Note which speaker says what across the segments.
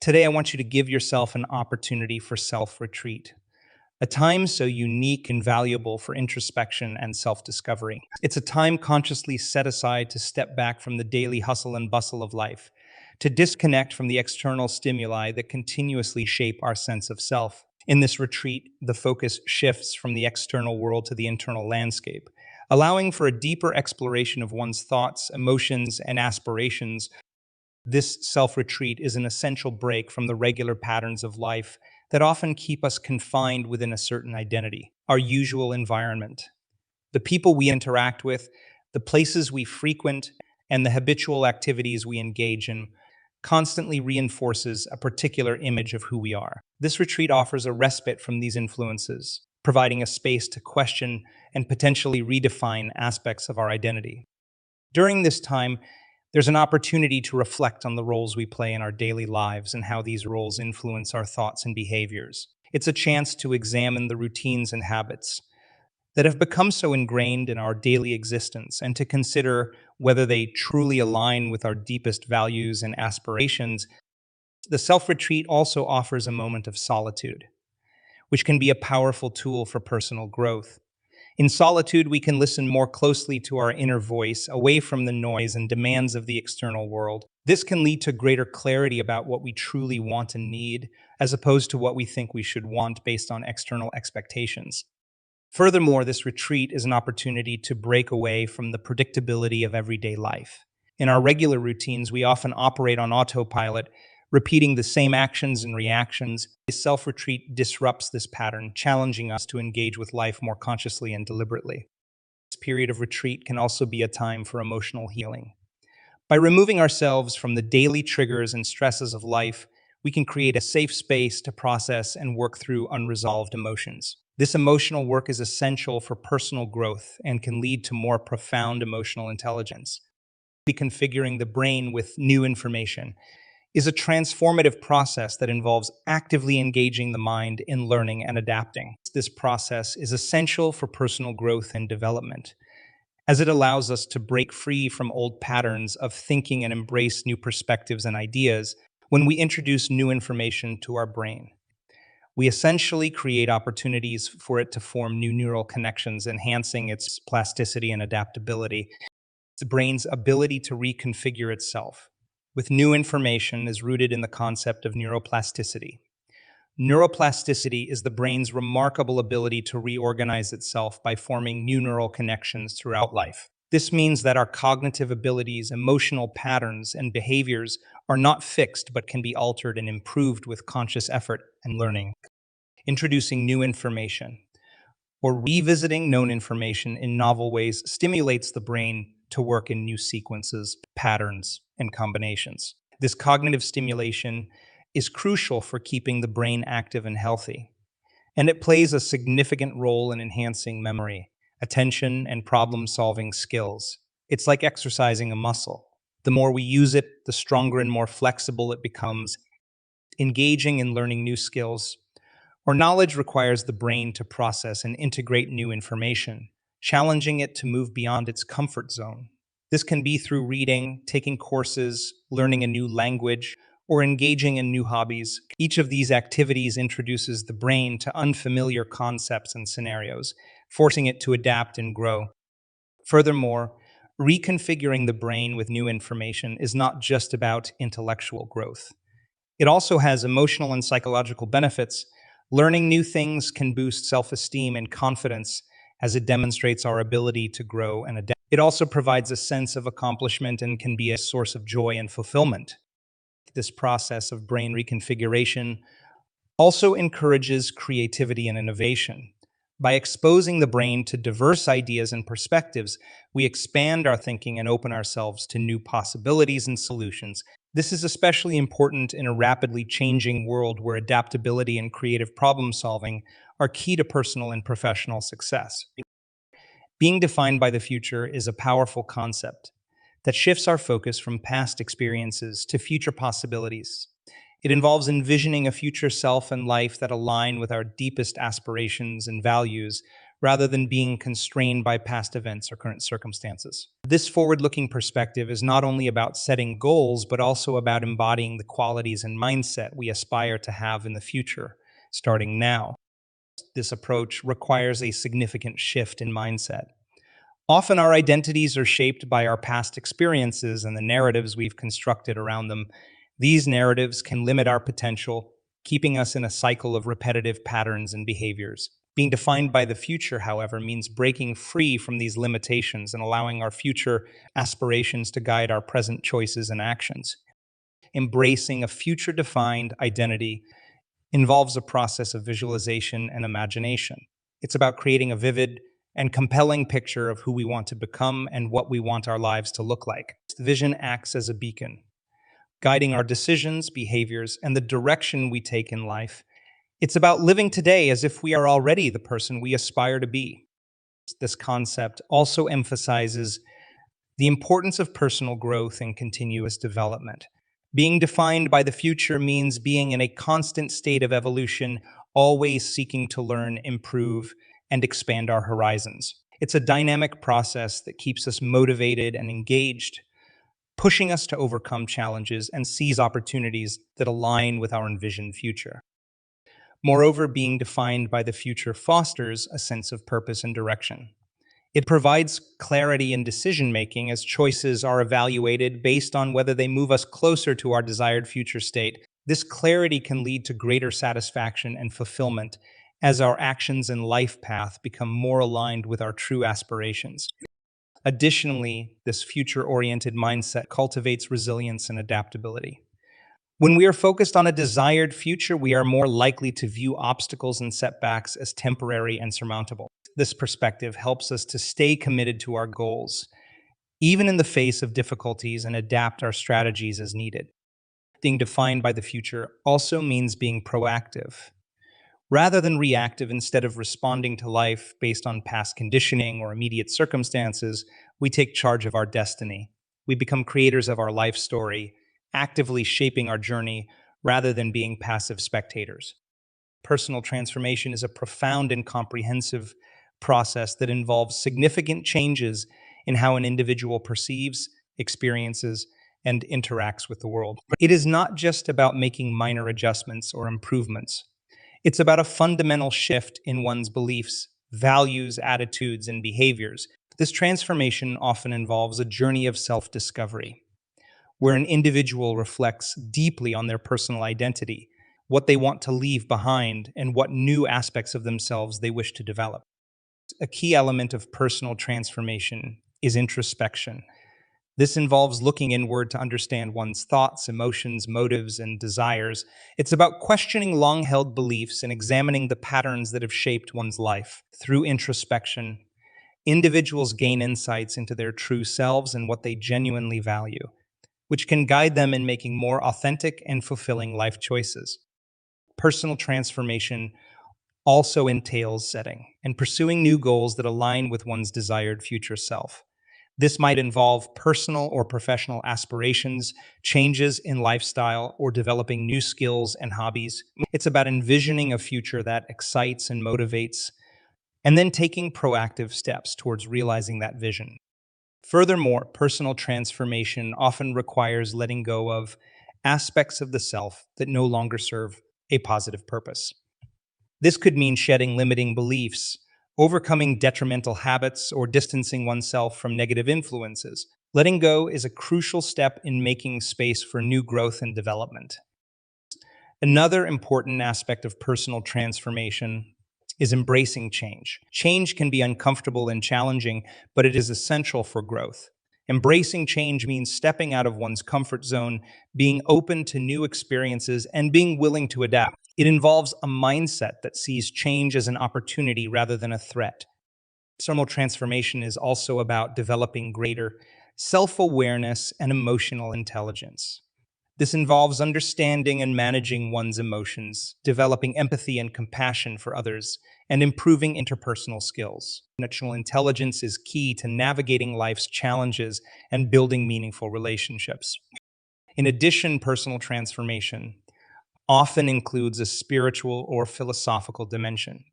Speaker 1: Today, I want you to give yourself an opportunity for self-retreat, a time so unique and valuable for introspection and self-discovery. It's a time consciously set aside to step back from the daily hustle and bustle of life, to disconnect from the external stimuli that continuously shape our sense of self. In this retreat, the focus shifts from the external world to the internal landscape, allowing for a deeper exploration of one's thoughts, emotions, and aspirations. This self retreat is an essential break from the regular patterns of life that often keep us confined within a certain identity, our usual environment. The people we interact with, the places we frequent, and the habitual activities we engage in constantly reinforces a particular image of who we are. This retreat offers a respite from these influences, providing a space to question and potentially redefine aspects of our identity. During this time, there's an opportunity to reflect on the roles we play in our daily lives and how these roles influence our thoughts and behaviors. It's a chance to examine the routines and habits that have become so ingrained in our daily existence and to consider whether they truly align with our deepest values and aspirations. The self retreat also offers a moment of solitude, which can be a powerful tool for personal growth. In solitude, we can listen more closely to our inner voice, away from the noise and demands of the external world. This can lead to greater clarity about what we truly want and need, as opposed to what we think we should want based on external expectations. Furthermore, this retreat is an opportunity to break away from the predictability of everyday life. In our regular routines, we often operate on autopilot, repeating the same actions and reactions. This self-retreat disrupts this pattern, challenging us to engage with life more consciously and deliberately. This period of retreat can also be a time for emotional healing. By removing ourselves from the daily triggers and stresses of life, we can create a safe space to process and work through unresolved emotions. This emotional work is essential for personal growth and can lead to more profound emotional intelligence. Reconfiguring the brain with new information is a transformative process that involves actively engaging the mind in learning and adapting. This process is essential for personal growth and development, as it allows us to break free from old patterns of thinking and embrace new perspectives and ideas. When we introduce new information to our brain, we essentially create opportunities for it to form new neural connections, enhancing its plasticity and adaptability. The brain's ability to reconfigure itself with new information is rooted in the concept of neuroplasticity. Neuroplasticity is the brain's remarkable ability to reorganize itself by forming new neural connections throughout life. This means that our cognitive abilities, emotional patterns, and behaviors are not fixed but can be altered and improved with conscious effort and learning. Introducing new information or revisiting known information in novel ways stimulates the brain to work in new sequences, patterns, and combinations. This cognitive stimulation is crucial for keeping the brain active and healthy, and it plays a significant role in enhancing memory, attention, and problem-solving skills. It's like exercising a muscle. The more we use it, the stronger and more flexible it becomes. Engaging in learning new skills or knowledge requires the brain to process and integrate new information, challenging it to move beyond its comfort zone. This can be through reading, taking courses, learning a new language, or engaging in new hobbies. Each of these activities introduces the brain to unfamiliar concepts and scenarios, forcing it to adapt and grow. Furthermore, reconfiguring the brain with new information is not just about intellectual growth. It also has emotional and psychological benefits. Learning new things can boost self-esteem and confidence as it demonstrates our ability to grow and adapt. It also provides a sense of accomplishment and can be a source of joy and fulfillment. This process of brain reconfiguration also encourages creativity and innovation. By exposing the brain to diverse ideas and perspectives, we expand our thinking and open ourselves to new possibilities and solutions. This is especially important in a rapidly changing world where adaptability and creative problem solving are key to personal and professional success. Being defined by the future is a powerful concept that shifts our focus from past experiences to future possibilities. It involves envisioning a future self and life that align with our deepest aspirations and values, rather than being constrained by past events or current circumstances. This forward looking perspective is not only about setting goals, but also about embodying the qualities and mindset we aspire to have in the future, starting now. This approach requires a significant shift in mindset. Often, our identities are shaped by our past experiences and the narratives we've constructed around them. These narratives can limit our potential, keeping us in a cycle of repetitive patterns and behaviors. Being defined by the future, however, means breaking free from these limitations and allowing our future aspirations to guide our present choices and actions. Embracing a future defined identity involves a process of visualization and imagination. It's about creating a vivid and compelling picture of who we want to become and what we want our lives to look like. The vision acts as a beacon, guiding our decisions, behaviors, and the direction we take in life. It's about living today as if we are already the person we aspire to be. This concept also emphasizes the importance of personal growth and continuous development. Being defined by the future means being in a constant state of evolution, always seeking to learn, improve, and expand our horizons. It's a dynamic process that keeps us motivated and engaged, pushing us to overcome challenges and seize opportunities that align with our envisioned future. Moreover, being defined by the future fosters a sense of purpose and direction. It provides clarity in decision making as choices are evaluated based on whether they move us closer to our desired future state. This clarity can lead to greater satisfaction and fulfillment as our actions and life path become more aligned with our true aspirations. Additionally, this future oriented mindset cultivates resilience and adaptability. When we are focused on a desired future, we are more likely to view obstacles and setbacks as temporary and surmountable. This perspective helps us to stay committed to our goals, even in the face of difficulties, and adapt our strategies as needed. Being defined by the future also means being proactive. Rather than reactive, instead of responding to life based on past conditioning or immediate circumstances, we take charge of our destiny. We become creators of our life story, actively shaping our journey rather than being passive spectators. Personal transformation is a profound and comprehensive process that involves significant changes in how an individual perceives, experiences, and interacts with the world. It is not just about making minor adjustments or improvements. It's about a fundamental shift in one's beliefs, values, attitudes, and behaviors. This transformation often involves a journey of self-discovery, where an individual reflects deeply on their personal identity, what they want to leave behind, and what new aspects of themselves they wish to develop. A key element of personal transformation is introspection. This involves looking inward to understand one's thoughts, emotions, motives, and desires. It's about questioning long-held beliefs and examining the patterns that have shaped one's life. Through introspection, individuals gain insights into their true selves and what they genuinely value, which can guide them in making more authentic and fulfilling life choices. Personal transformation also entails setting and pursuing new goals that align with one's desired future self. This might involve personal or professional aspirations, changes in lifestyle, or developing new skills and hobbies. It's about envisioning a future that excites and motivates, and then taking proactive steps towards realizing that vision. Furthermore, personal transformation often requires letting go of aspects of the self that no longer serve a positive purpose. This could mean shedding limiting beliefs, overcoming detrimental habits, or distancing oneself from negative influences. Letting go is a crucial step in making space for new growth and development. Another important aspect of personal transformation is embracing change. Change can be uncomfortable and challenging, but it is essential for growth. Embracing change means stepping out of one's comfort zone, being open to new experiences, and being willing to adapt. It involves a mindset that sees change as an opportunity rather than a threat. Personal transformation is also about developing greater self-awareness and emotional intelligence. This involves understanding and managing one's emotions, developing empathy and compassion for others, and improving interpersonal skills. Emotional intelligence is key to navigating life's challenges and building meaningful relationships. In addition, personal transformation often includes a spiritual or philosophical dimension.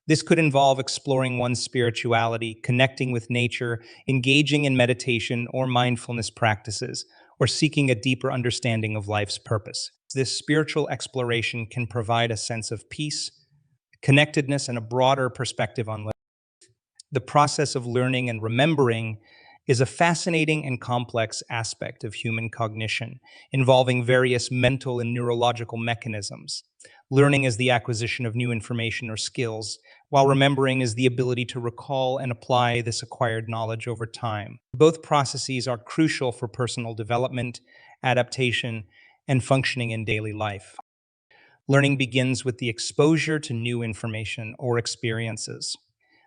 Speaker 1: This could involve exploring one's spirituality, connecting with nature, engaging in meditation or mindfulness practices, or seeking a deeper understanding of life's purpose. This spiritual exploration can provide a sense of peace, connectedness, and a broader perspective on life. The process of learning and remembering is a fascinating and complex aspect of human cognition, involving various mental and neurological mechanisms. Learning is the acquisition of new information or skills, while remembering is the ability to recall and apply this acquired knowledge over time. Both processes are crucial for personal development, adaptation, and functioning in daily life. Learning begins with the exposure to new information or experiences.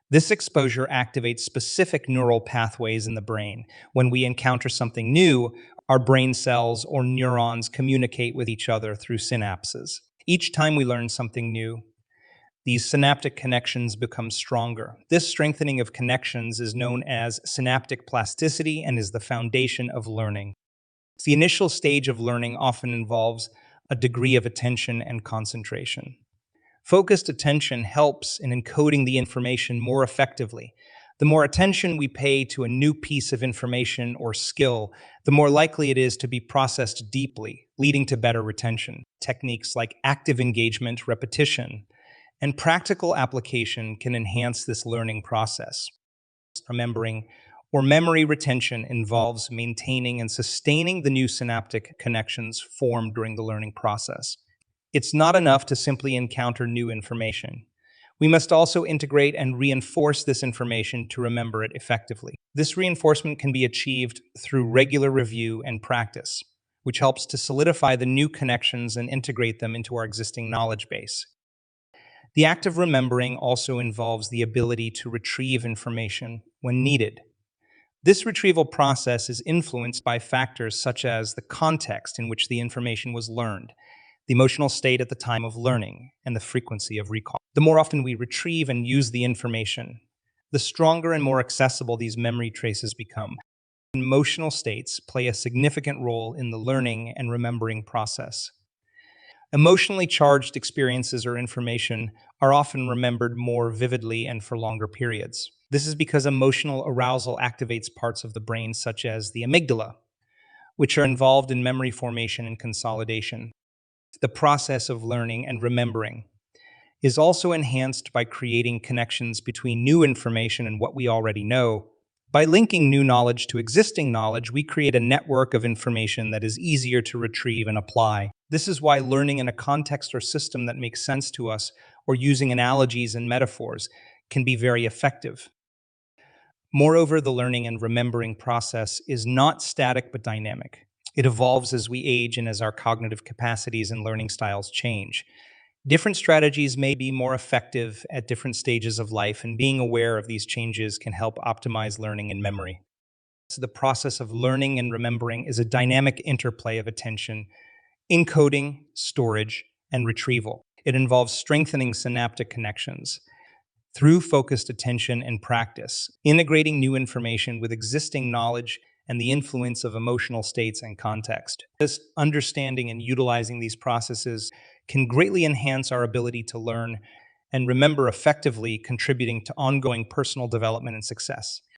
Speaker 1: This exposure activates specific neural pathways in the brain. When we encounter something new, our brain cells or neurons communicate with each other through synapses. Each time we learn something new, these synaptic connections become stronger. This strengthening of connections is known as synaptic plasticity and is the foundation of learning. The initial stage of learning often involves a degree of attention and concentration. Focused attention helps in encoding the information more effectively. The more attention we pay to a new piece of information or skill, the more likely it is to be processed deeply, leading to better retention. Techniques like active engagement, repetition, and practical application can enhance this learning process. Remembering or memory retention involves maintaining and sustaining the new synaptic connections formed during the learning process. It's not enough to simply encounter new information. We must also integrate and reinforce this information to remember it effectively. This reinforcement can be achieved through regular review and practice, which helps to solidify the new connections and integrate them into our existing knowledge base. The act of remembering also involves the ability to retrieve information when needed. This retrieval process is influenced by factors such as the context in which the information was learned, the emotional state at the time of learning, and the frequency of recall. The more often we retrieve and use the information, the stronger and more accessible these memory traces become. Emotional states play a significant role in the learning and remembering process. Emotionally charged experiences or information are often remembered more vividly and for longer periods. This is because emotional arousal activates parts of the brain such as the amygdala, which are involved in memory formation and consolidation. The process of learning and remembering is also enhanced by creating connections between new information and what we already know. By linking new knowledge to existing knowledge, we create a network of information that is easier to retrieve and apply. This is why learning in a context or system that makes sense to us, or using analogies and metaphors, can be very effective. Moreover, the learning and remembering process is not static but dynamic. It evolves as we age and as our cognitive capacities and learning styles change. Different strategies may be more effective at different stages of life, and being aware of these changes can help optimize learning and memory. So the process of learning and remembering is a dynamic interplay of attention, encoding, storage, and retrieval. It involves strengthening synaptic connections through focused attention and practice, integrating new information with existing knowledge, and the influence of emotional states and context. This understanding and utilizing these processes can greatly enhance our ability to learn and remember effectively, contributing to ongoing personal development and success.